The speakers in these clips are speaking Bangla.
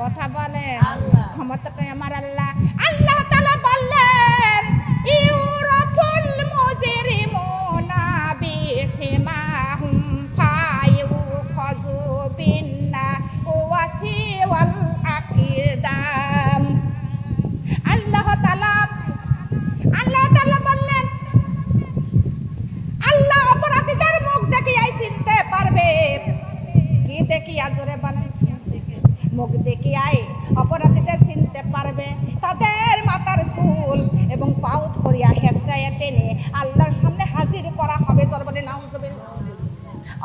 কথা বলেন ক্ষমতাটা আমার আল্লাহ। আল্লাহ তাআলা বললেন ইউরাফুল মুজরিমুনা বিসিমাহুম ফায়ুখাযু বিন্না ওয়াসিওয়াল আকিদাম। আল্লাহ তাআলা বললেন আল্লাহ অপরাধীদের মুখ দেখিয়াই চিনতে পারবে। কি দেখিয়া? জোরে বলেন। মুখ দেখিয়াই অপরাধীদের চিনতে পারবে। তাদের মাথার চুল এবং পাও ধরিয়া হেঁচড়াইয়া টেনে আল্লাহর সামনে হাজির করা হবে। জোরে বলে নাউজুবিল্লাহ।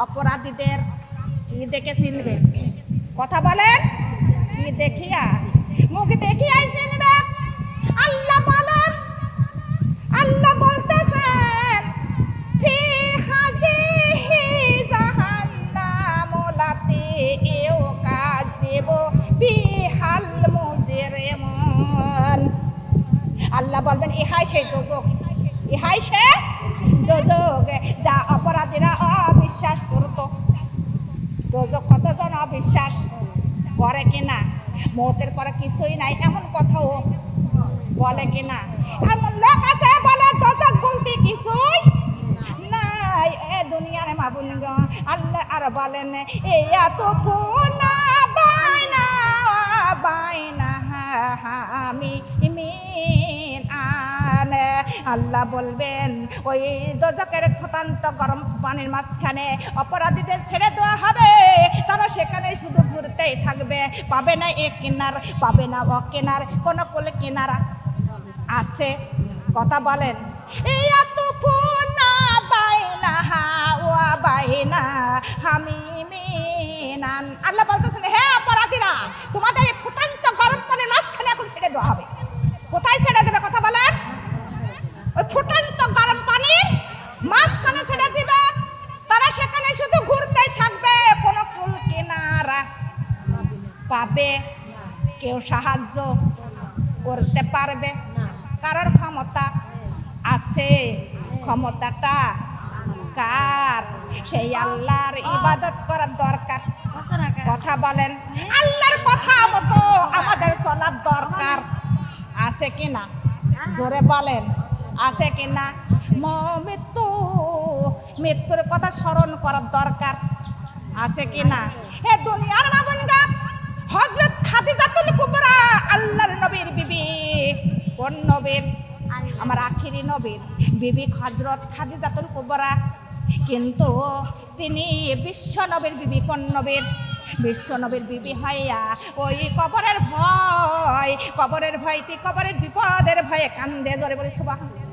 অপরাধীদের কি দেখে চিনবে? কথা বলেন। কি দেখিয়া? মুখ দেখিয়াই চিনবে। আল্লাহ বলেন, আল্লাহ বলতেছেন ফি হাজিহি জাহান্নামু লাতি ইউকাযিবু বিহাল মুজরিমুন। আল্লাহ বলবেন ইহাই সেই দোজখ, ইহাই সে দোজখ যা অপরাধীরা অবিশ্বাস করত। দোজখ কতজন অবিশ্বাস করে কিনা? মওতের পরে কিছুই নাই এমন কথাও বলে কিনা? এমন লোক আছে বলে দোজখ বলতে কিছুই নাই। এ দুনিয়ার মাবুনগ আল্লাহ আর বলেন ইয়াতুফুনা বাইনা বাইনা হামি মিন আন। আল্লাহ বলবেন ওই দোজখের ফুটান্ত গরম পানির মাঝখানে অপরাধীদের ছেড়ে দেওয়া হবে। তারা সেখানে শুধু ঘুরতেই থাকবে, পাবে না এক কিনার, পাবে না ও কিনার, কোন কোলে কিনারা আছে? কথা বলেন। ইয়াতুফুনা বাইনাহা ওয়া বাইনা হামিমিনান। আল্লাহ বলতেছেন হে অপরাধীরা, তোমাদের এই ফুটান্ত গরম পানির মাঝখানে এখন ছেড়ে দেওয়া হবে। কোথায় ছেড়ে দেবে? কথা বলেন। ওই ফুটান্ত গরম পানির মাঝখানে ছেড়ে দিবে। তারা সেখানে শুধু ঘুরতেই থাকবে, কোন কুল কিনারা পাবে? কেউ সাহায্য করতে পারবে? কারোর ক্ষমতা আছে? ক্ষমতাটা কার? সেই আল্লাহর ইবাদত করার দরকার। কথা বলেন। আল্লাহর কথা মতো আমাদের চলার দরকার আছে কিনা? জোরে বলেন আছে কিনা? মৃত্যুর কথা স্মরণ করার দরকার আছে কিনা? হে দুনিয়ার মাবুনগা, হযরত খাদিজাতুল কুবরা আল্লাহর নবীর বিবি। কোন নবীর? আমার আখিরি নবীর বিবি হযরত খাদিজাতুল কুবরা। কিন্তু তিনি বিশ্ব নবীর বিবি। কোন নবীর? বিশ্ব নবীর বিবি হইয়া ওই কবরের ভয়, কবরের ভয়তে, কবরের বিপদের ভয়ে কান্দে। জোরে বলে সুবহানাল্লাহ।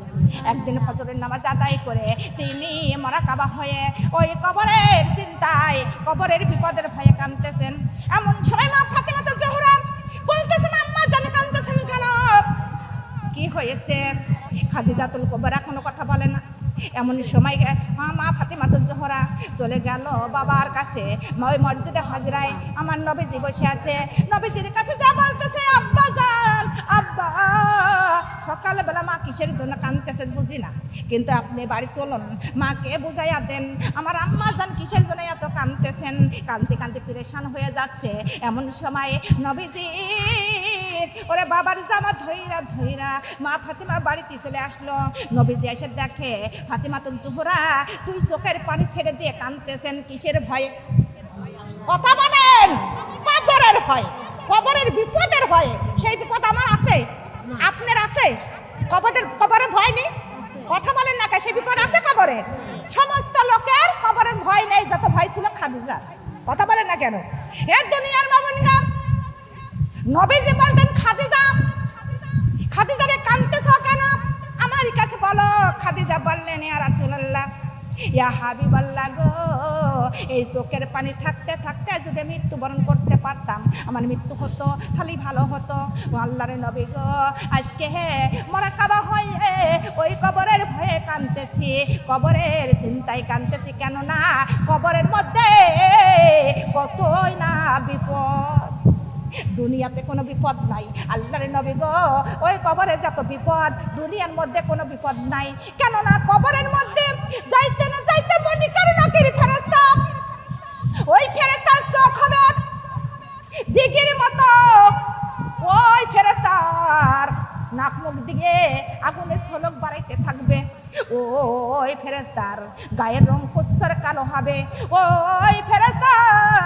একদিন ফজরের নামাজ আদায় করে তিনি মুরাকাবা হয়ে ওই কবরের চিন্তায়, কবরের বিপদের ভয়ে কাঁদতেছেন। এমন সময় মা ফাতেমা জোহরা বলতেছেন আম্মা জান কাঁদতেছেন কেন? কি হয়েছে? খাদিজাতুল কুবরা কোনো কথা বলে না। এমন সময় মা ফাতেমা জোহরা চলে গেল বাবার কাছে। ওই মসজিদে হাজরায় আমার নবীজি বসে আছে। নবীজির কাছে যা বলতেছে আব্বা জান, আব্বা সকালবেলা মা কিসের জন্য কাঁদতেছে বুঝি না, কিন্তু আপনি বাড়ি চলুন, মাকে বুঝাইয়া দেন আমার আম্মা জান কিসের জন্য এত কাঁদতেছেন। কাঁদতে কাঁদতে পেরেশান হয়ে যাচ্ছে। এমন সময় নবীজি ওরে বাবার জামা ধইরা ধইরা মা ফাতেমা বাড়িতে চলে আসলো। নবীজি এসে দেখে ফাতেমাতুল জোহরা তুই চোখের পানি ছেড়ে দিয়ে কাঁদতেছেন কিসের ভয়ে? কথা বলেন। কবরের ভয়, কবরের বিপদের ভয়ে। সেই বিপদ আমার আছে, আপনার আছে? কবরের ভয় নেই? কথা বলেন না, সেই বিপদ আছে কবরের? সমস্ত লোকের কবরের ভয় নেই যত ভয় ছিল খাদিজার। কথা বলেন না কেন? এ দুনিয়ার মামুনগা নবীজি বলতেন খাদিজা, খাদিজারে কাঁদতেছো কেন? আমার কাছে বলো। খাদিজা বললেন ইয়া রাসূলুল্লাহ, ইয়া হাবিবাল্লাহ গো, এই চোখের পানি থাকতে থাকতে যদি মৃত্যুবরণ করতে পারতাম আমার মৃত্যু হতো খালি ভালো হতো। আল্লাহর নবী গো, আজকে মুরাকাবা হয়ে ওই কবরের ভয়ে কাঁদতেছি, কবরের চিন্তায় কাঁদতেছি। কেন না কবরের মধ্যে কতই না বিপদ। দুনিয়াতে কোনো বিপদ নাই। আল্লাহর নবী গো, ওই কবরে যত বিপদ দুনিয়ার মধ্যে কোনো বিপদ নাই। কেননা কবরের মধ্যে যাইতে না যাইতে মুনকার নাকির ফেরেশতা, ওই ফেরেশতার চোখ হবে দিগির মতো দিয়ে আগুনের ঝলক বাড়াইতে থাকবে। ওই ফেরেশতার গায়ের রং কুচ্ছর কালো হবে। ওই ফেরেশতার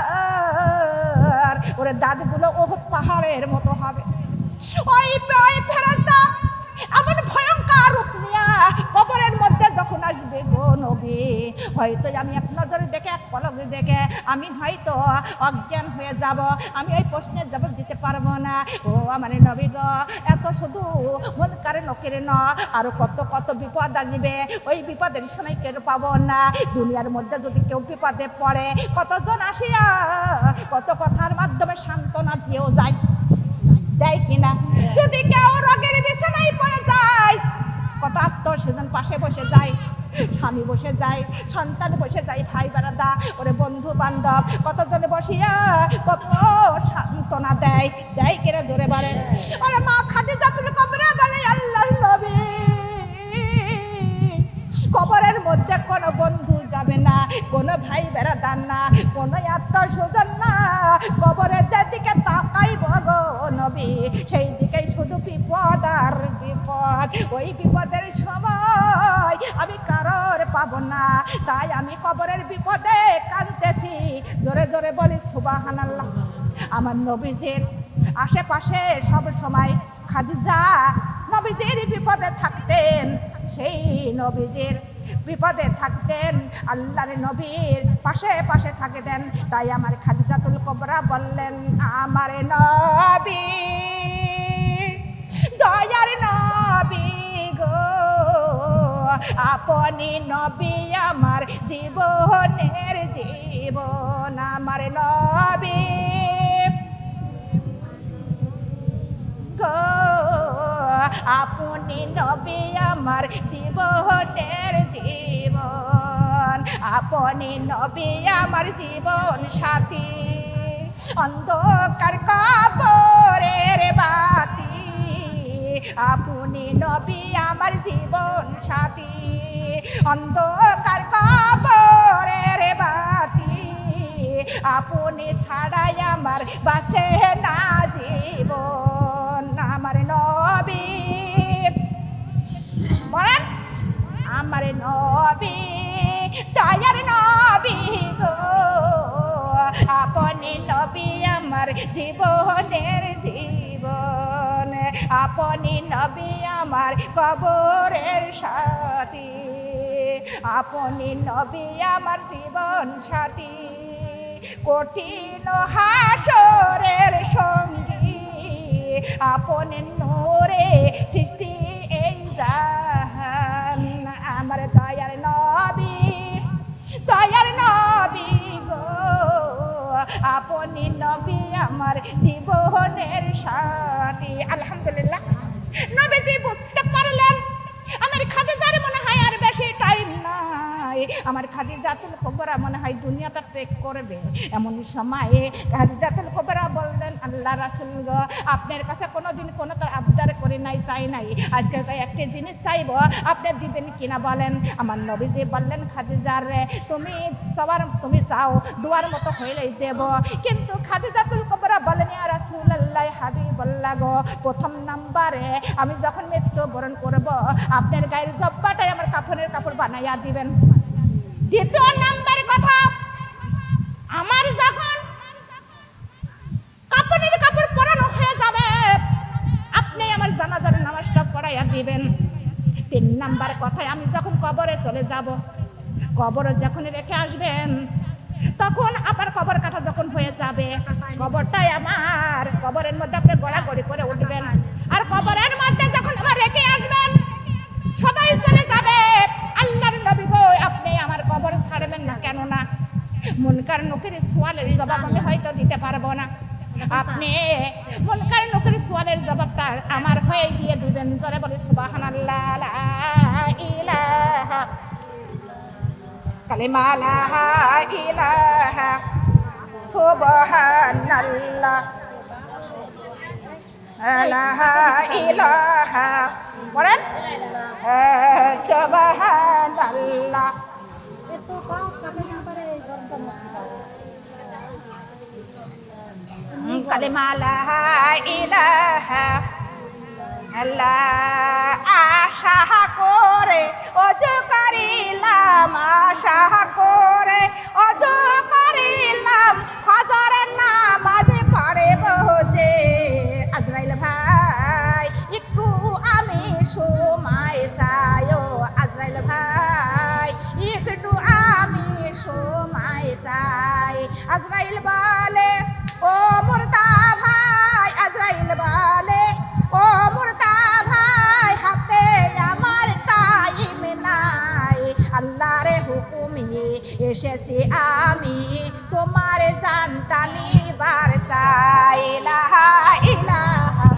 ওরে দাঁতগুলো ওহদ পাহাড়ের মতো হবে। ওই ফেরেশতা এমন ভয়ঙ্কর রূপ নিয়া কবরের মধ্যে যখন আসবে গো নবী, হয়তো আমি এক নজরে দেখে এক পলকে দেখে আমি হয়তো অজ্ঞান হয়ে যাব, আমি ওই প্রশ্নের জবাব দিতে পারবো না। ও আমার নবী গো, এত শুধু মুনকার নকির ন, আরো কত কত বিপদ আসবে, ওই বিপদের সময় কেউ পাবো না। দুনিয়ার মধ্যে যদি কেউ বিপদে পড়ে কতজন আসিয়া কত কথার মাধ্যমে সান্ত্বনা দিয়েও যায়, দেয় কিনা? যদি কেউ রোগের বিছানায় পড়ে যায় কত আত্মস্বজন পাশে বসে যায়, স্বামী বসে যায়, সন্তান বসে যায়, ভাই বেড়াদা ওরে বন্ধু বান্ধব কতজনে বসিয়া কত সান্ত্বনা দেয়, দেয় কিনা জোরে বলে? ওরে মা খাদিজাতুল কুবরা বলে আল্লাহর নবী, কবরের মধ্যে কোনো বন্ধু যাবে না, কোনো ভাই বেড়াদার না, কোনো আত্মস্বজন না, কবরের যেদিকে তাকাইব গো নবী সেই দিকেই শুধু বিপদ আর বিপদ। ওই বিপদের সময় আমি কারোর পাবো না, তাই আমি কবরের বিপদে কাঁদতেছি। জোরে জোরে বলি সুবহানাল্লাহ। আমার নবীজির আশেপাশে সব সময় খাদিজা নবীজির বিপদে থাকতেন, সেই নবীজির বিপদে থাকতেন, আল্লাহর নবীর পাশে পাশে থাকতেন। তাই আমার খাদিজাতুল কুবরা বললেন, আমার নবী দয়ার নবী গো, আপনি নবী আমার জীবনের জীবন, আমার নবী গো, আপনি নবী আমার জীবনের জীবন, আপনি নবী আমার জীবন সাথী, অন্ধকার কবরের বাতি, আপনি নবী আমার জীবন সাথী, অন্ধকার কবরের বাতি, আপনি ছাড়াই আমার বাসে না জীবন, আমার নবী বলেন, আমার নবী দয়ার নবী গো, আপনি নবী আমার জীবনের জীবন, আপনি নবী আমার কবরের সাথী, আপনি নবী আমার জীবন সাথী, কঠিন হাসরের সঙ্গী, আপনি নূরে সৃষ্টি এই জাহান, আমার দয়ার নবী দয়ার নবী গো, আপনি নবী আমার জীবনের সাথী। আলহামদুলিল্লাহ, নবীজি বুঝতে পারলেন আমার খাদিজার মনে হয় আর বেশি টাইম নাই, আমার খাদিজাতুল কুবরা মনে হয় দুনিয়াটা ত্যাগ করবে। এমন সময়ে খাদিজাতুল কুবরা বললেন, আল্লাহ রাসূল গো, আপনার কাছে কোনোদিন কোনো তার আবদার করে নাই, চাই নাই, আজকে একটা জিনিস চাইব, আপনি দিবেন কিনা বলেন? আমার নবীজি বললেন, খাদিজা রে, তুমি সবার তুমি চাও দুয়ার মতো হইলেই দেব। কিন্তু খাদিজাতুল কুবরা বলেন, ইয়া রাসূলুল্লাহ হাবিবাল্লাহ গো, প্রথম নাম্বারে আমি যখন মৃত্যুবরণ করব আপনার গায়ের জব্বাটাই আমার কাফনের কাপড় বানাইয়া দিবেন। দ্বিতীয় নাম্বার কথা, আমার যখন কাফনের কাপড় পরানো হয়ে যাবে আপনি আমার জানাজার নামাজটা পড়াইয়া দিবেন। তিন নাম্বার কথায়, আমি যখন কবরে চলে যাব, কবরে যখন রেখে আসবেন তখন আবার কবর কাটা যখন হয়ে যাবে, কবরটাই আমার কবরের মধ্যে আপনি গড়াগড়ি করে উঠবেন, আর কবরের মধ্যে যখন আমার রেখে আসবেন সবাই চলে যাবে, আল্লাহর নবী গো, আপনি আমার কবর ছাড়বেন না, কেন না মুনকার নকির সওয়ালের জবাব আমি হয়তো দিতে পারবো না, আপনি মুনকার নকির সওয়ালের জবাবটা আমার হয়ে দিয়ে দিবেন। জোরে বলি সুবহানাল্লাহ, লা ইলাহা কালিমা লা ইলাহা সুবহানাল্লাহ, লা ইলাহা বলেন সুবহানাল্লাহ। কালিমা লা ইলাহা আল্লাহ আশা করে অজু করিলাম, আশা করে অজু করিলাম, ফজরের নামাজ পড়ব যে। আজরাইল ভাই একটু আমি সময় চাই, ও আজরাইল ভাই একটু আমি সময় চাই। আজরাইল বলে ও মুর্দা ভাই, আজরাইল বলে ও মুর্দা ভাই হাতে আমার টাইম নাই। আল্লাহর হুকুমে এসেছি আমি তোমার জানটা নিবার চাই। ইলাহা ইলাহা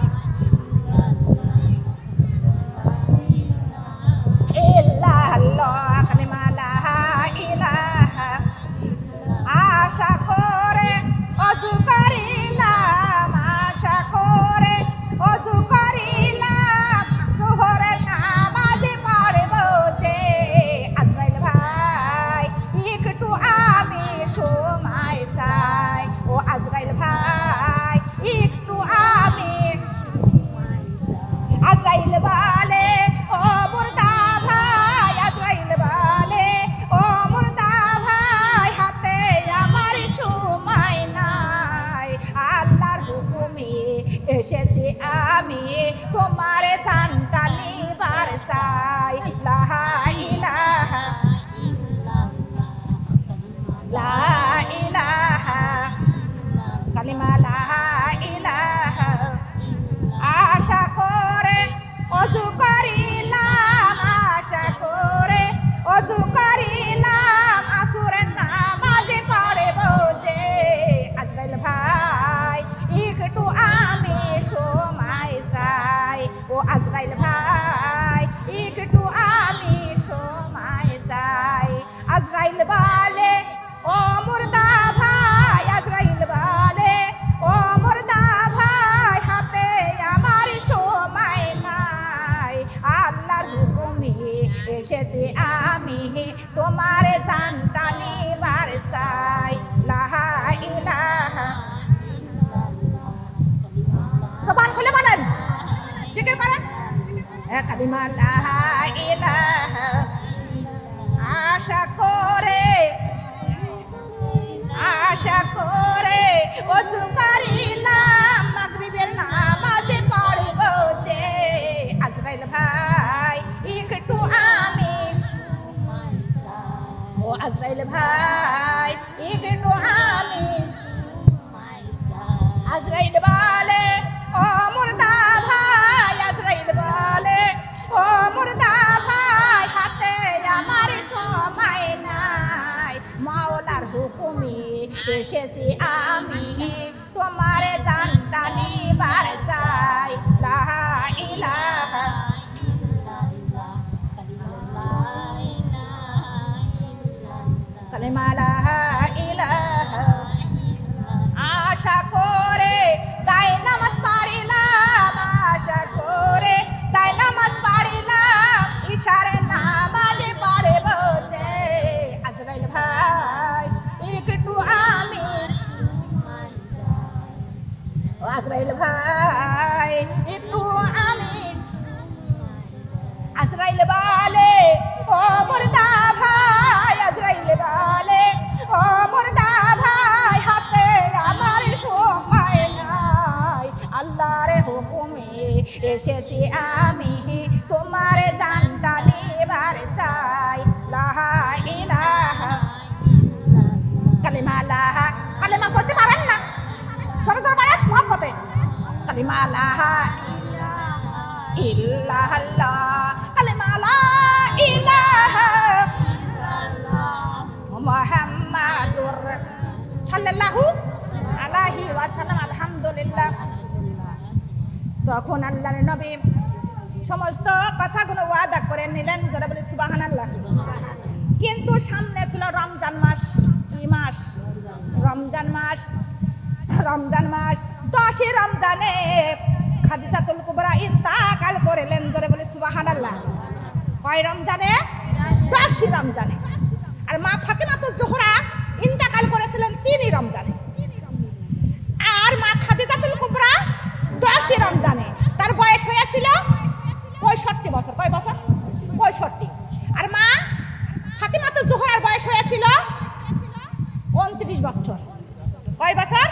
ইল্লাল্লাহ, কালিমা লা ইলাহা। আশা করে অজু করিলাম, আশা করে অজু করিলাম, জোহরের নামাজ পড়ব যে। আজরাইল ভাই একটু আমি সময় চাই, ও আজরাইল ভাই একটু আমি। আজরাইল বলে ও মুর্দা ভাই, আজরাইল বলে ও মুর্দা ভাই হাতে আমার সময় নাই। আল্লাহর হুকুমে এসেছি আমি তোমার জানটা নিবার চাই। লা ইলাহা লা ইলাহা, কালিমা লা ইলাহা। আশা করে অজু করিলাম, আশা করে অজু করিলাম, আসরের নামাজ পড়ব যে। আজরাইল ভাই একটু আমি সময় চাই, ও আজরাইল ভাই একটু আমি সময় চাই। আজরাইল বলে ও মুর্দা ভাই, আজরাইল বলে ও মুর্দা ভাই হাতে আমার সময় নাই। আল্লাহর হুকুমে এসেছি আমি তোমার জানটা নিবার চাই। লা ইলাহা, জবান খুলে বলেন, জিকির করেন, কালিমা লা ইলাহা। আশা করে আশা করে অজু করিলাম, মাগরিবের নামাজ পড়ব যে। আজরাইল ভাই একটু আমি, ও আজরাইল ভাই একটু আমি। আজরাইল বলে ও মুর্দা ভাই, আজরাইল বলে ও মুর্দা ভাই হাতে আমার সময় নাই। মাওলার হুকুমে এসেছি আমি তোমার জানটা নিবার চাই। লা ইলাহা কালিমা লা ইলাহা। আশা করে যাই নামাজ পড়িলাম, আশা করে যাই নামাজ পড়িলাম, ইশারে নামাজ পড়ব যে। আজরাইল ভাই একটু আমি, ও আজরাইল ভাই একটু আমি। আজরাইল বলে ও মুর্দা ভাই, আজরাইল বলে ও মুর্দা ভাই হাতে আমার সময় নাই। আল্লাহর হুকুমে এসেছি আমি তোমার জানটা নিবার চাই। লা ইলাহা, কালিমা লা, কালিমা পড়তে পারেন না, জোরে জোরে পড়েন মোহাম্মতে। কালিমা লা ইল্লাল্লাহ, কালিমা লা ইলাহা মুহাম্মাদুর সাল্লাল্লাহু আলাইহি ওয়াসাল্লাম। আলহামদুলিল্লাহ। তখন আল্লাহর নবী সমস্ত কথাগুলো ওয়াদা করে নিলেন, যারা বলে সুবহানাল্লাহ। কিন্তু সামনে ছিল রমজান মাস। কি মাস? রমজান মাস। রমজান মাস 10 রমজানে খাদিজাতুল কুবরা ইন্তেকাল করলেন, যারা বলে সুবহানাল্লাহ। কয় রমজানে? 10 রমজানে। আর মা ফাতেমাতুজ জোহরা ইন্তেকাল করেছিলেন 3 রমজানে। আর মা খাদিজাতুল কুবরা 10 রমজানে। তার বয়স হয়েছে হয়েছিল 65 বছর। কয় বছর? 65। আর মা ফাতিমাতুজ জোহরার বয়স হয়েছিল 29 বছর। কয় বছর?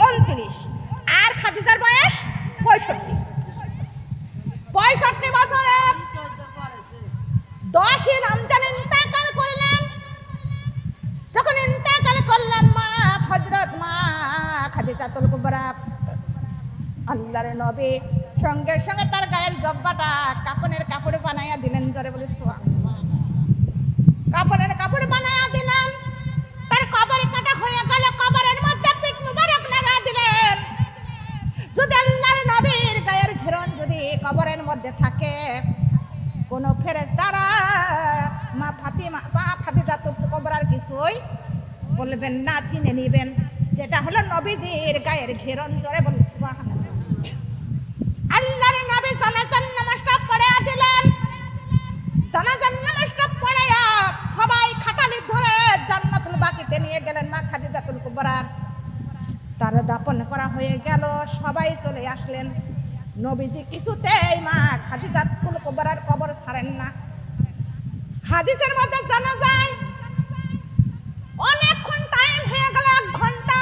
29। আর খাদিজার বয়স 65। 65 বছরে 10 রমজান ইন্তেকাল করলেন। যখন ইন্তেকাল করলেন মা হযরত মা খাদিজাতুল কুবরা, আল্লাহর নবী সঙ্গে সঙ্গে তার গায়ের জব্বাটা কাপড়ের কাপড় বানাইয়া দিলেন। জোরে বলে সুবহানাল্লাহ। কাপড়ের কাপড় বানাইয়া দিলেন। তার কবর কাটা হয়ে গেল, কবরের মধ্যে পিঠ মুবারক লাগা দিলেন। যদি আল্লাহর নবীর গায়ের ঘিরণ যদি কবরের মধ্যে থাকে, কোন ফেরেশতারা মা খাদিজাতুল কুবরার কিছুই বলবেন না, চিনে নেবেন যেটা হলো নবীজির গায়ের ঘিরণ। জোরে বলে সুবহানাল্লাহ। আল্লাহর নবী জানাজার নামাজটা পড়ায়া দিলেন। জানাজার নামাজটা পড়ায়া সবাই খাটালি ধরে জান্নাতুল বাকিতে নিয়ে গেলেন মা খাদিজাতুল কুবরার। তার দাফন করা হয়ে গেল, সবাই চলে আসলেন। নবীজি কিছুতেই মা খাদিজাতুল কুবরার কবর ছাড়েন না। হাদিসের মধ্যে জানা যায় অনেকক্ষণ টাইম হয়ে গেল, 1 ঘন্টা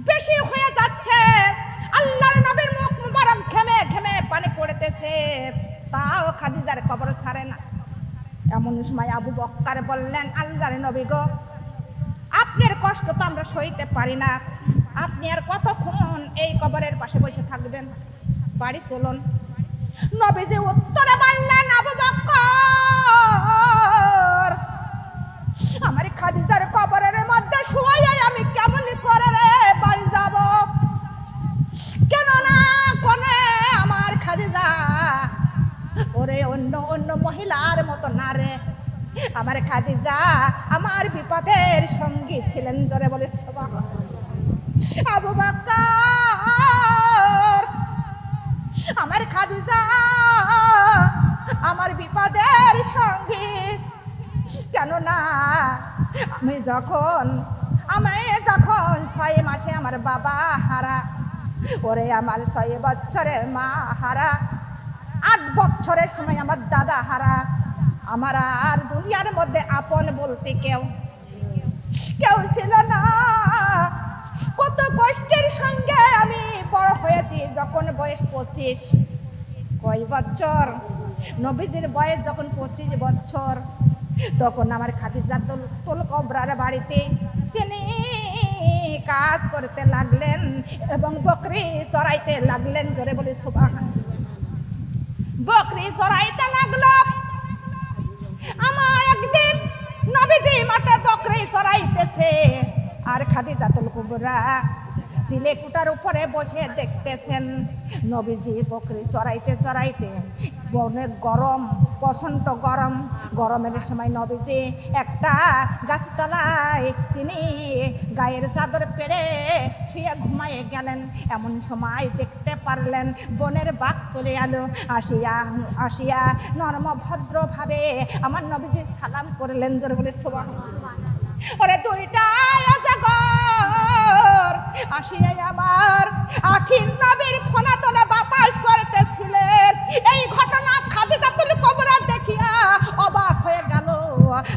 বেশি হয়ে যাচ্ছে। আল্লাহর নবীর মুখ মুবারক ঘেমে ঘেমে পানি পড়তেছে, তাও খাদিজার কবর ছাড়ে না। এমন সময় আবু বক্কর বললেন, আল্লাহর নবী গো, আপনার কষ্ট তো আমরা সইতে পারি না, আপনি আর কতক্ষণ এই কবরের পাশে বসে থাকবেন, বাড়ি চলুন। নবীজি উত্তরে বললেন, আবু বক্কর, আমার খাদিজার কবরের মধ্যে শুয়ে আমি কেমন করে রে বাড়ি যাব? কেন না কোনে আমার খাদিজা ওরে অন্য অন্য মহিলার মতো না রে, আমার খাদিজা আমার বিপদের সঙ্গী ছিলেন। জোরে বলে সুবহানাল্লাহ। আবু বক্কর, আমার খাদিজা আমার বিপদের সঙ্গী, কেননা আমি যখন 6 মাসে আমার বাবা হারা, ওরে আমার 6 বছরের মা হারা, 8 বছরের সময় আমার দাদা হারা, আমার আর দুনিয়ার মধ্যে আপন বলতে কেউ ছিল না। কত কষ্টের সঙ্গে আমি বড় হয়েছি। যখন বয়স 25, কয় বছর? নবীজির বয়স যখন 25 বছর, তখন আমার খাদিজাতুল কুবরার বাড়িতে তিনি কাজ করতে লাগলেন এবং বকরি চড়াইতে লাগলেন। জোরে বলে সুবহানাল্লাহ। বকরি চড়াইতে লাগলো। আমার একদিন নবীজি মাঠে বকরি চড়াইতেছে, আর খাদিজাতুল কুবরা চিলেকুটার উপরে বসে দেখতেছেন নবীজি বকরি চড়াইতে চড়াইতে। অনেক গরম, প্রচণ্ড গরম। গরমের সময় নবীজি একটা গাছতলায় তিনি গায়ের চাদর পেরে শুয়ে ঘুমায়ে গেলেন। এমন সময় দেখতে পারলেন বনের বাঘ চলে এলো। আসিয়া নরম ভদ্রভাবে আমার নবীজি সালাম করলেন। জোরে বলে সুবহানাল্লাহ। ওরে দুইটা অজগর আসিয়া আমার আখির নবীর ফোনা তোলে বাতাস করতেছিলেন। এই ঘটনা খাদিজাতুল কুবরা দেখিয়া অবাক হয়ে গেল।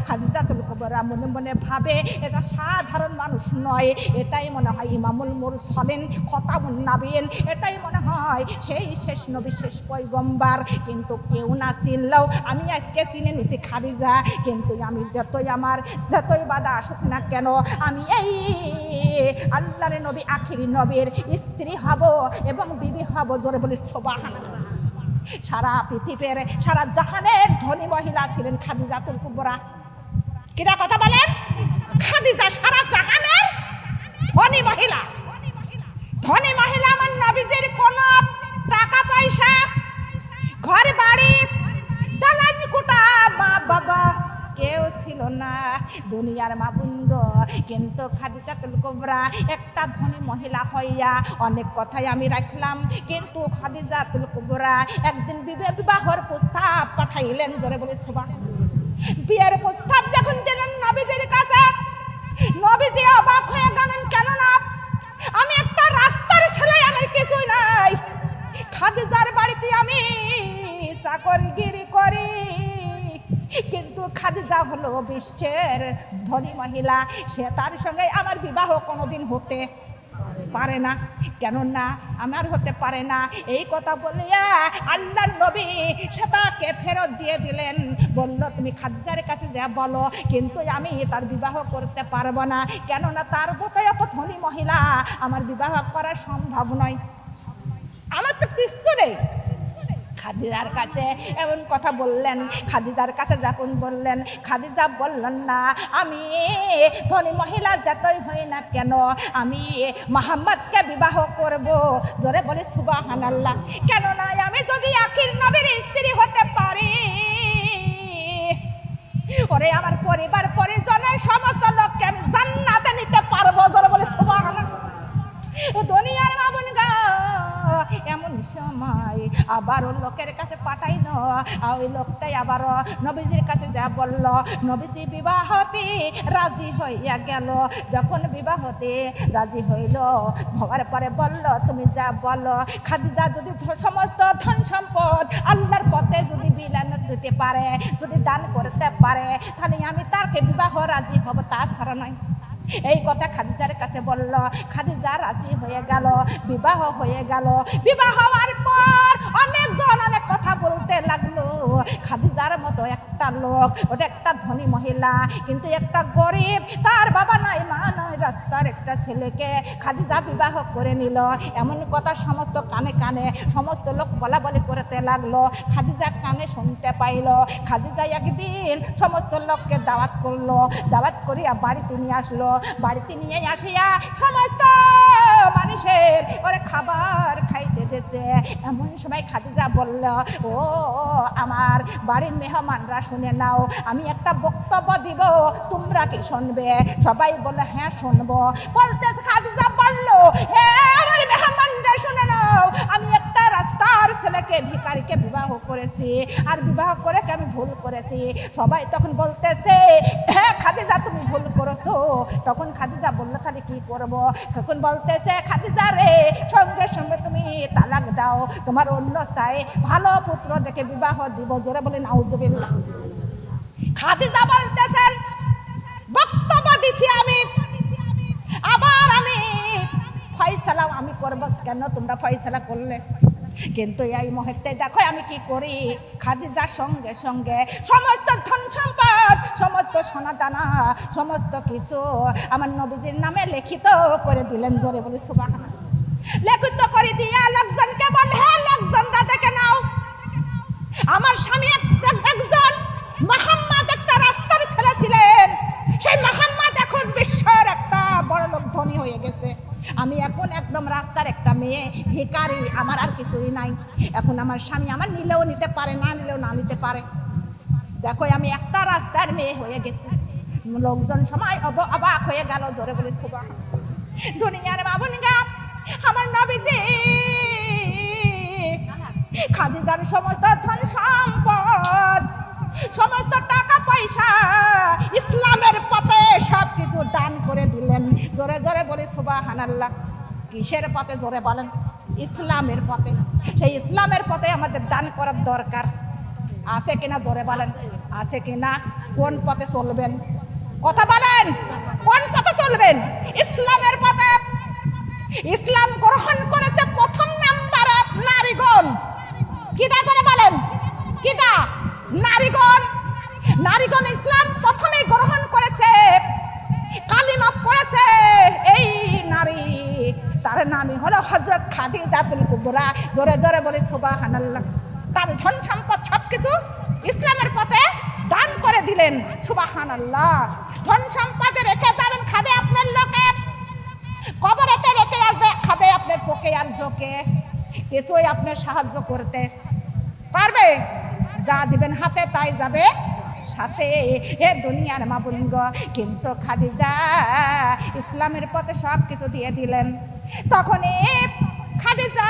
খাদিজাতুল কুবরা মনে মনে ভাবে, এটা সাধারণ মানুষ নয়, এটাই মনে হয় ইমামুল মুরসালিন খতামুন নাবিয়িন, এটাই মনে হয় সেই শেষ নবী, শেষ পয়গম্বর। কিন্তু কেউ না চিনলেও আমি আজকে চিনে নিছি খাদিজা। কিন্তু আমি যতই বাধা আসুক না কেন, আমি এই আল্লাহর নবী আখিরি নবীর স্ত্রী হব এবং বিবি হব। জোরে বলি সুবহানাল্লাহ। সারা পৃথিবীর, সারা জাহানের ধনী মহিলা ছিলেন খাদিজাতুল কুবরা। কিরা কথা বলেন? খাদিজা সারা জাহানের ধনী মহিলা। ধনী মহিলা আমার নবীজির কোন টাকা পয়সা, ঘর বাড়ি, দালান কোঠা, মা বাবা কেউ ছিল না, দুনিয়ার মা বন্ধ। কিন্তু খাদিজাতুল কুবরা একটা ধনী মহিলা হইয়া অনেক কথাই আমি রাখলাম, কিন্তু খাদিজাতুল কুবরা একদিন বিবাহর প্রস্তাব পাঠাইলেন। জোরে বলে সুবহানাল্লাহ। বিয়ের প্রস্তাব যখন দিলেন নবীজির কাছে, নবীজি অবাক হয়ে গেলেন। কেননা আমি একটা রাস্তার ছেলে, আমার কিছুই নাই। খাদিজার বাড়িতে কিন্তু খাদিজা হলো বিশ্বের ধনী মহিলা, সে তার সঙ্গে আমার বিবাহ কোনোদিন হতে পারে না। কেননা আমার হতে পারে না এই কথা বলিয়া আল্লাহর নবী সেটাকে ফেরত দিয়ে দিলেন। বলল তুমি খাদিজার কাছে যা বলো, কিন্তু আমি তার বিবাহ করতে পারবো না, কেননা তার মতো এত ধনী মহিলা আমার বিবাহ করা সম্ভব নয়, আমার তো কিচ্ছু নেই। খাদিজার কাছে এমন কথা বললেন। খাদিজার কাছে যখন বললেন, খাদিজা বললেন না আমি ধনী মহিলা যতই হই না কেন আমি মুহাম্মদকে বিবাহ করব। জোরে বলে সুবহানাল্লাহ। কেননা আমি যদি আখির নবীর স্ত্রী হতে পারি, ওরে আমার পরিবার পরিজনের সমস্ত লোককে আমি জান্নাতে নিতে পারবো। জোরে বলে সুবহানাল্লাহ। দুনিয়ার মামুন গা এমন সময় আবারও লোকের কাছে পাঠাইল, ওই লোকটাই আবারও নবীজির কাছে যা বলল। নবীজি বিবাহতে রাজি হইয়া গেল। যখন বিবাহতে রাজি হইল, হওয়ার পরে বলল তুমি যা বলো, খাদিজা যদি সমস্ত ধন সম্পদ আল্লাহর পথে যদি বিলান দিতে পারে, যদি দান করতে পারে, তাহলে আমি তাকে বিবাহ রাজি হব, তাছাড়া নয়। এই কথা খাদিজার কাছে বলল। খাদিজা রাজি হয়ে গেল, বিবাহ হয়ে গেল। বিবাহ হওয়ার পর অনেকজন অনেক কথা বলতে লাগলো। খাদিজার মতো একটা লোক, ওটা একটা ধনী মহিলা, কিন্তু একটা গরিব, তার বাবা নাই মা নয়, রাস্তার একটা ছেলেকে খাদিজা বিবাহ করে নিল। এমন কথা সমস্ত কানে কানে সমস্ত লোক বলা বলি করতে লাগলো। খাদিজা কানে শুনতে পাইল। খাদিজা একদিন সমস্ত লোককে দাওয়াত করলো, দাওয়াত করিয়া বাড়িতে নিয়ে আসলো। বাড়িতে নিয়ে আসিয়া সমস্ত মানুষের ওরে খাবার খাইতে দিয়েছে। এমন সময় খাদিজা বলল, ও আমার বাড়ির মেহমানরা শুনে নাও, আমি একটা বক্তব্য দিব, তোমরা কি শুনবে? সবাই বলে হ্যাঁ শুনবো। বলতেছে খাদিজা বলল, হ্যাঁ আমার মেহমানরা শুনে নাও, আমি একটা রাস্তার ছেলেকে ভিখারিকে বিবাহ করেছি, আর বিবাহ করে আমি ভুল করেছি। সবাই তখন বলতেছে হ্যাঁ খাদিজা তুমি ভুল করেছো। তখন খাদিজা বলল তাহলে কি করব? তখন বলতেছে খাদিজা রে, সঙ্গে সঙ্গে তুমি তালাক দাও, তোমার অন্য স্থায়ী ভালো পুত্র দেখে বিবাহ দিব। জোরে বলে নাউজুবিল্লাহ। খাদিজা বলতেছেন বক্তব্য দিছি আমি, আবার আমি ফয়সালা আমি করব, কেন তোমরা ফয়সালা করলে? কিন্তু এই মুহূর্তে দেখো আমি কি করি। খাদিজার সঙ্গে সঙ্গে সমস্ত ধন সম্পদ, সমস্ত সোনা দানা, সমস্ত কিছু আমার নবীজির নামে লিখিত করে দিলেন। জোরে বলে সুবহানাল্লাহ। লিখিত করে দিয়া লোকজনকে বলে, হ্যাঁ লোকজনরা দেখে নাও, আমার স্বামী একজন মুহাম্মদ একটা রাস্তার ছেলে ছিলেন, সেই মুহাম্মদ এখন বিশ্বের একটা বড় লোক ধনী হয়ে গেছে। আমি এখন একদম রাস্তার একটা মেয়ে ভিখারি, আমার আর কিছুই নাই। এখন আমার স্বামী আমার নিলেও নিতে পারে, না নিলেও না নিতে পারে। দেখো আমি একটা রাস্তার মেয়ে হয়ে গেছি। লোকজন সময় অবাক হয়ে গেল। জোরে বলে সুবহানাল্লাহ। দুনিয়ার মামুনগা আমার নবীজি খাদিজার সমস্ত ধন সম্পদ, সমস্ত টাকা পয়সা ইসলামের পথে সব কিছু দান করে দিলেন। জোরে জোরে বলে সুবহানাল্লাহ। কিসের পথে? জোরে বলেন। ইসলামের পথে। সেই ইসলামের পথে আমাদের দান করার দরকার আছে কিনা? জোরে বলেন আছে কিনা? কোন পথে চলবেন? কথা বলেন, কোন পথে চলবেন? ইসলামের পথে। ইসলাম গ্রহণ করেছে প্রথম নাম্বারে নারীগণ। কিটা? জোরে বলেন কিটা? নারীগণ। নারীগণ ইসলাম প্রথমে গ্রহণ করেছে, কালিমা পড়েছে এই নারী, তার নামই হলো হযরত খাদিজাতুল কুবরা। জোরে জোরে বলে সুবহানাল্লাহ। তার ধন সম্পদ সবকিছু ইসলামের পথে দান করে দিলেন। সুবহানাল্লাহ। ধন সম্পদ রেখে যাবেন, খাবে আপনার লোকে, কবরেতে রেখে আসবে, খাবে আপনার পোকে আর জোকে, কিছুই আপনার সাহায্য করতে পারবে? যা দিবেন হাতে তাই যাবে সাথে। হে দুনিয়ার মা বোনগ, কিন্তু খাদিজা ইসলামের পথে সব কিছু দিয়ে দিলেন। তখনই খাদিজা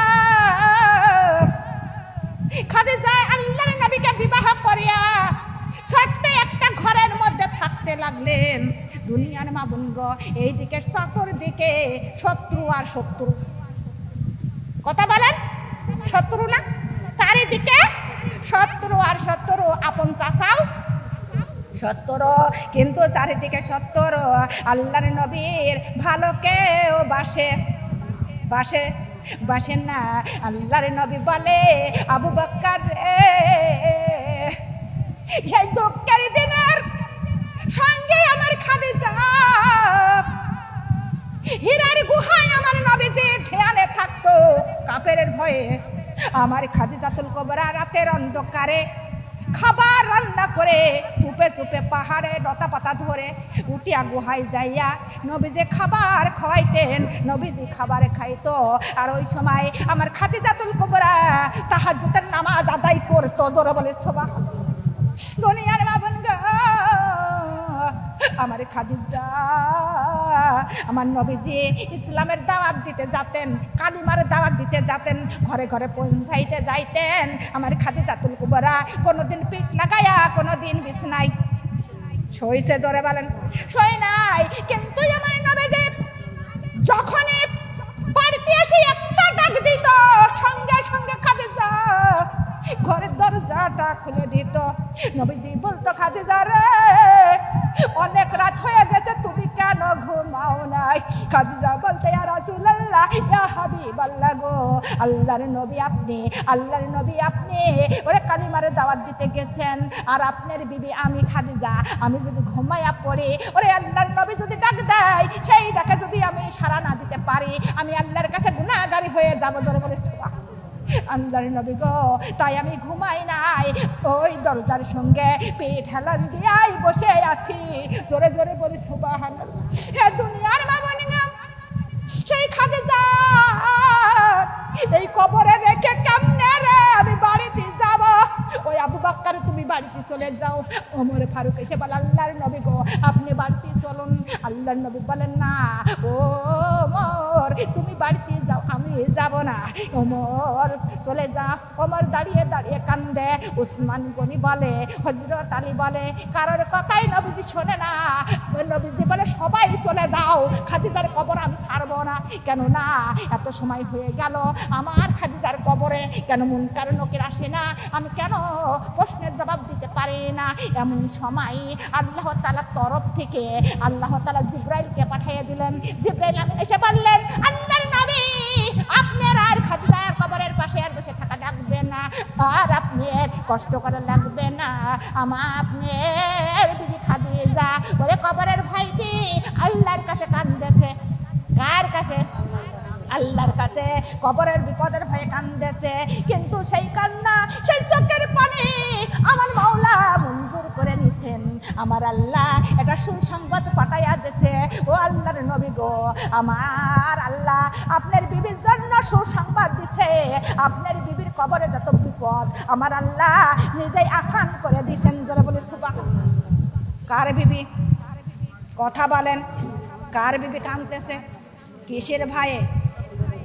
আল্লাহর নবীকে বিবাহ করিয়া ছোট্ট একটা ঘরের মধ্যে থাকতে লাগলেন। দুনিয়ার মা বোনগ, এইদিকে চতুর্দিকে শত্রু আর শত্রু। কথা বলেন, শত্রু না? চারিদিকে শত্রু আর শত্রু, আপন চাচাও 70, কিন্তু চারিদিকে 70। আল্লাহর নবীর ভালো কেউ বাসেন না। আল্লাহর নবী বলে, আবু বকর রে, সেই দুঃখের দিনের সঙ্গে আমার খাদিজা হীরার গুহায় আমার নবীজি ধ্যানে থাকতো কাফেরের ভয়ে। আমার খাদিজাতুল কুবরা রাতের অন্ধকারে খাবার রান্না করে চুপে চুপে পাহাড়ে লতা পাতা ধরে উঠিয়া গুহায় যাইয়া নবীজি খাবার খাওয়াইতেন, নবীজি খাবার খাইতো। আর ওই সময় আমার খাদিজাতুল কুবরা তাহাজ্জুদের নামাজ আদায় করতো। জোরে বলে সুবহানাল্লাহ। দুনিয়ার মা বোন গো, আমার খাদিজা, আমার নবীজি ইসলামের দাওয়াত দিতে যেতেন, কালিমার দাওয়াত দিতে যেতেন, ঘরে ঘরে পৌঁছাইতে যাইতেন। আমার খাদিজাতুল কুবরা কোনোদিন পিঠ লাগায়া, কোনোদিন বিছনায় শোইছে। জোরে বলেন, শোয় নাই। কিন্তু আমার নবীজি যখনই বাড়িতে এসে একটা ডাক দিত, সঙ্গে সঙ্গে খাদিজা ঘরের দরজাটা খুলে দিত। নবীজি বলতো, খাদিজা রে, অনেক রাত হয়ে গেছে, তুমি কেন ঘুমাও নাই? খাদিজা বলতে, ইয়া রাসূলুল্লাহ, ইয়া হাবিবাল্লাহ গো, আল্লাহর নবী আপনি ওরে কালিমার দাওয়াত দিতে গেছেন, আর আপনার বিবি আমি খাদিজা, আমি যদি ঘুমাইয়া পড়ি, ওরে আল্লাহর নবী যদি ডাক দেয়, সেই ডাকে যদি আমি সাড়া না দিতে পারি, আমি আল্লাহর কাছে গুনাহগারী হয়ে যাবো। জোরে বলে সুবহানাল্লাহ। আল্লাহর নবী গো, তাই আমি ঘুমাই নাই, ওই দরজার সঙ্গে পেট হেলান দিয়াই বসে আছি। জোরে জোরে বলি সুবহানাল্লাহ। হে দুনিয়ার মা বোন গো, সেই খাদিজা এই কবরে রেখে কেমনে রে আমি বাড়িতে যাব? ওই আবু বকর তুমি বাড়িতে চলে যাও। ওমর ফারুক এসে বলে, আল্লাহর নবী গো, আপনি বাড়িতে চলুন। আল্লাহর নবী বলেন, না ও ওমর, তুমি বাড়িতে যাও, আমি যাব না। ওমর চলে যা। ওমর দাঁড়িয়ে দাঁড়িয়ে কান্দে। উসমান গনি বলে, হযরত আলী বলে, কারোর কথাই নবীজি শোনে না। নবীজি বলে, সবাই চলে যাও, খাদিজার কবর আমি ছাড়বো না। কেন না, এত সময় হয়ে গেল, আমার খাদিজার কবরে কেন মুনকার নকির আসে না? আমি কেন প্রশ্নের জবাব দিতে পারি না? এমন সময় আল্লাহ তাআলার তরফ থেকে আল্লাহ তাআলা জিবরাইলকে পাঠিয়ে দিলেন। জিবরাইল আমিন এসে বললেন, আল্লাহর নবী, আপনার আর খাদিজার কবরের পাশে আর বসে থাকা লাগবে না, আর আপনি কষ্ট করা লাগবে না। আপনার বিবি খাদিজা ওরে কবরের ভাইটি আল্লাহর কাছে কান্দেছে। কার কাছে? আল্লাহর কাছে কবরের বিপদের ভয়ে কান্দেছে। কিন্তু সেই কান্না, সেই চোখের পানি আমার মাওলা মঞ্জুর করে নিছেন। আমার আল্লাহ এটা সুসংবাদ পাঠাইয়া দিয়েছে। ও আল্লাহর নবী গো, আমার আল্লাহ আপনার বিবির জন্য সুসংবাদ দিছে। আপনার বিবির কবরে যত বিপদ আমার আল্লাহ নিজেই আসান করে দিছেন। যারা বলে সুবহানাল্লাহ। কার বিবি? কথা বলেন, কার বিবি কাঁদতেছে? কিসের ভয়ে?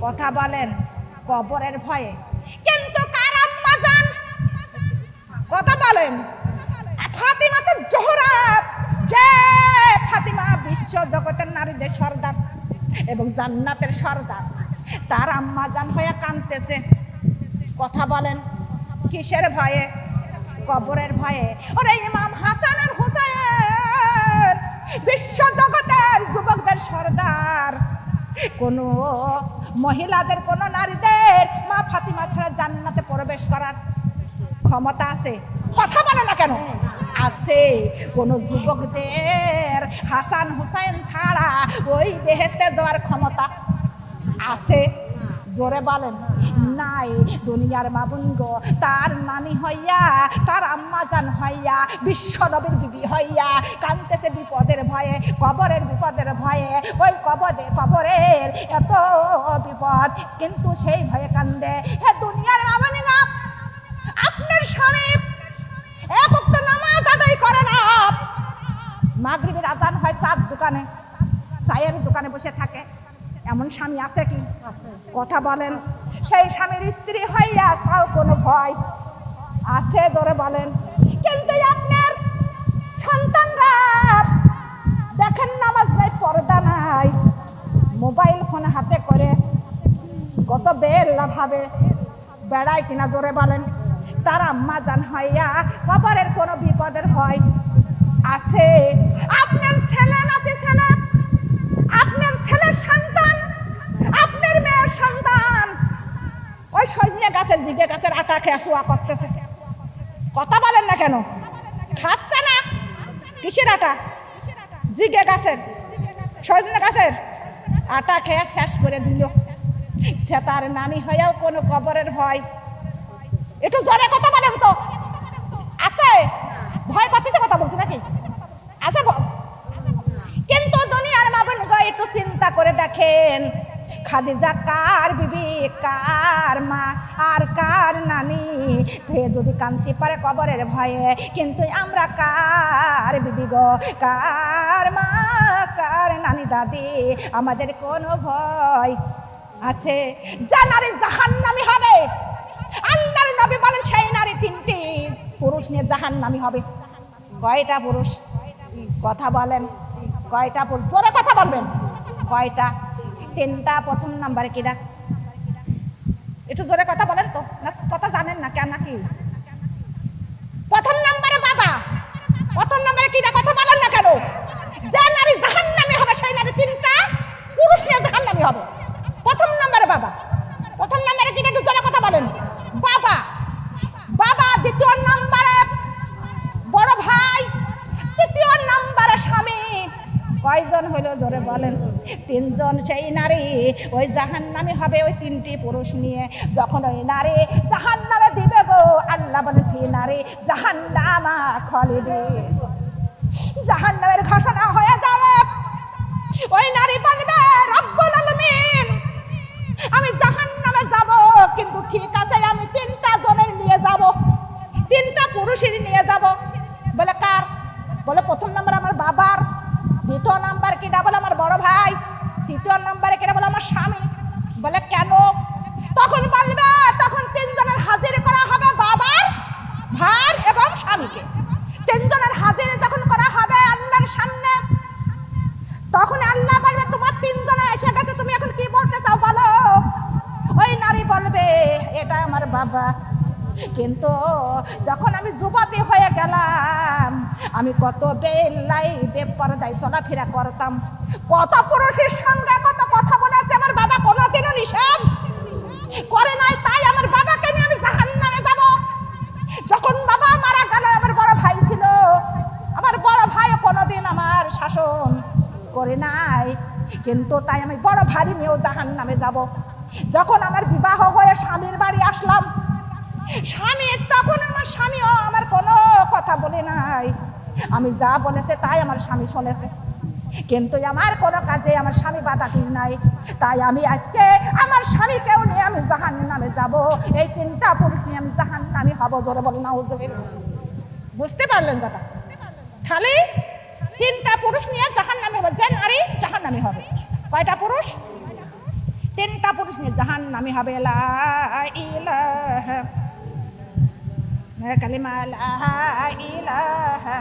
কথা বলেন, কবরের ভয়ে। কিন্তু কার আম্মা জান? কথা বলেন, ফাতিমা তো জোহরা, যে ফাতিমা বিশ্ব জগতের নারীদের সর্দার এবং জান্নাতের সর্দার, তার আম্মা জান হয়ে কাঁদতেছে। কথা বলেন, কিসের ভয়ে? কবরের ভয়ে। ওরে ইমাম হাসান আর হুসাইন বিশ্ব জগতের যুবকদের সর্দার, কোন মহিলাদের, কোন নারীদের মা ফাতিমা ছাড়া জান্নাতে প্রবেশ করার ক্ষমতা আছে? কথা বলে না কেন? আছে। কোন যুবকদের হাসান হুসাইন ছাড়া ওই বেহেশতে যাওয়ার ক্ষমতা আছে? জোরে বলেন, নাই। দুনিয়ার মা বোন গো, তার নানি হইয়া, তার আম্মা জান হইয়া, বিশ্ব নবীর বিবি হইয়া কাঁদতেছে বিপদের ভয়ে, কবরের বিপদের ভয়ে। ওই কবরের এত বিপদ, কিন্তু সেই ভয়ে কান্দে। হে দুনিয়ার মা বোন গো, আপনার স্বামী এক ওয়াক্ত নামাজ আদায় করে না, মাগরিবের আজান হয় চার দোকানে, চায়ের দোকানে বসে থাকে। এমন স্বামী আছে কি? কথা বলেন। সেই স্বামীর স্ত্রী হইয়া তাও কোনো ভয় আছে? জোরে বলেন। কিন্তু আপনার সন্তানরা দেখেন নামাজ নাই, পর্দা নাই, মোবাইল ফোন হাতে করে কত বেল্লা ভাবে বেড়ায় কিনা? জোরে বলেন। তার আম্মা জান হইয়া কবরের কোনো বিপদের ভয় আছে আপনার ছেলে নাতি ছেলে, আপনার ছেলের সন্তান, আপনার মেয়ের সন্তান ওই সজনে গাছের জিগে গাছের আটা খেয়ে শুয়া করতেছে। কথা বলেন না কেন? খাচ্ছে না। কিসের আটা? জিগে গাছের, সজনে গাছের আটা খেয়ে শেষ করে দিল। তার নানি হয়েও কোনো কবরের ভয়। একটু জোরে কথা বলেন তো। আছে ভয় করতেছে? কথা বলছি নাকি? আছে কিন্তু দুনিয়ার মা বোন গো একটু চিন্তা করে দেখেন, খাদিজা কার বিবি, কার মা আর কার নানি? তে যদি কান্তি পারে কবরের ভয়ে, কিন্তু আমরা কার বিবি গো, কার মা, কার নানি দাদি? আমাদের কোনো ভয় আছে? যা নারী জাহান্নামী হবে, আল্লাহর নবী বলেন সেই নারী তিনটি পুরুষ নিয়ে জাহান্নামী হবে। কয়টা পুরুষ? কথা বলেন, কয়টা পুরুষ? জোরে কথা বলবেন। কয়টা? তিনটা। প্রথম নাম্বারে কিরা? একটু জোরে কথা বলেন তো, কথা জানেন না কেন নাকি? প্রথম নাম্বারে বাবা। প্রথম নাম্বারে কিরা? কথা বলেন না কেন? যে নারী জাহান্নামী হবে সেই নারী তিনটা পুরুষ নিয়ে জাহান্নামী হবে। প্রথম নাম্বারে বাবা। প্রথম নাম্বারে কিরা? একটু জোরে কথা বলেন। বাবা। বাবা। দ্বিতীয় নাম্বারে বড় ভাই। তৃতীয় নাম্বারে স্বামী। কয়জন হইল জোরে বলেন? তিনজন। সেই নারী ওই জাহান্নামী হবে ওই তিনটি পুরুষ নিয়ে। যখন ওই নারী জাহান্নামে দিবে গো, আল্লাহ বলেন ফি নারী জাহান্নামা খালিদিন, জাহান্নামের ঘোষণা হয়ে যাবে। ওই নারী বলবে রব্বুল আলামিন আমি জাহান্নামে যাব, কিন্তু ঠিক আছে আমি তিনটা জনের নিয়ে যাব, তিনটা পুরুষের নিয়ে যাব। বলে কার? বলে প্রথম নাম্বার আমার বাবার, দ্বিতীয় নাম্বার কিনা? বলে আমার বড় ভাই, তৃতীয় নাম্বারে কিনা? বলে আমার স্বামী। বলে কেন? তখন বলবে তখন তিনজনের হাজির করা হবে, বাবার, ভাই এবং স্বামীকে। তিনজনের হাজির যখন করা হবে আল্লাহর সামনে, তখন আল্লাহ বলবে তোমার তিনজনে এসে গেছে, তুমি এখন কি বলতে চাও বলো? ওই নারী বলবে এটা আমার বাবা, কিন্তু যখন আমি যুবতী হয়ে গেলাম আমি কত বেলাই বেপরদায় চলাফেরা করতাম, কত পুরুষের সঙ্গে কত কথা বলেছে, আমার বাবা কোনোদিনও নিষেধ করে নাই, তাই আমার বাবাকে নিয়ে আমি জাহান্নামে যাব। যখন বাবা মারা গেল আমার বড় ভাই ছিল, আমার বড় ভাইও কোনোদিন আমার শাসন করে নাই, কিন্তু তাই আমি বড় ভাই নিয়েও জাহান্নামে যাব। যখন আমার বিবাহ হয়ে স্বামীর বাড়ি আসলাম, স্বামী তখন আমার স্বামীও আমার কোনো কথা বলে নাই, আমি যা বলেছে তাই আমার স্বামী শুনেছে, কিন্তু আমার কোনো কাজে আমার স্বামী বাধা দিই নাই, তাই আমি আজকে আমার স্বামীকেও নিয়ে আমি জাহান্নামে যাব। এই তিনটা পুরুষ নিয়ে আমি জাহান্নামী হব। জোরে বলেন নাউজুবিল্লাহ। বুঝতে পারলেন কথা? খালি তিনটা পুরুষ নিয়ে জাহান্নামে হবে, যে নারী জাহান্নামী হবে। কয়টা পুরুষ? তিনটা পুরুষ নিয়ে জাহান্নামী হবে। লা ইলাহা কালিমা লা ইলাহা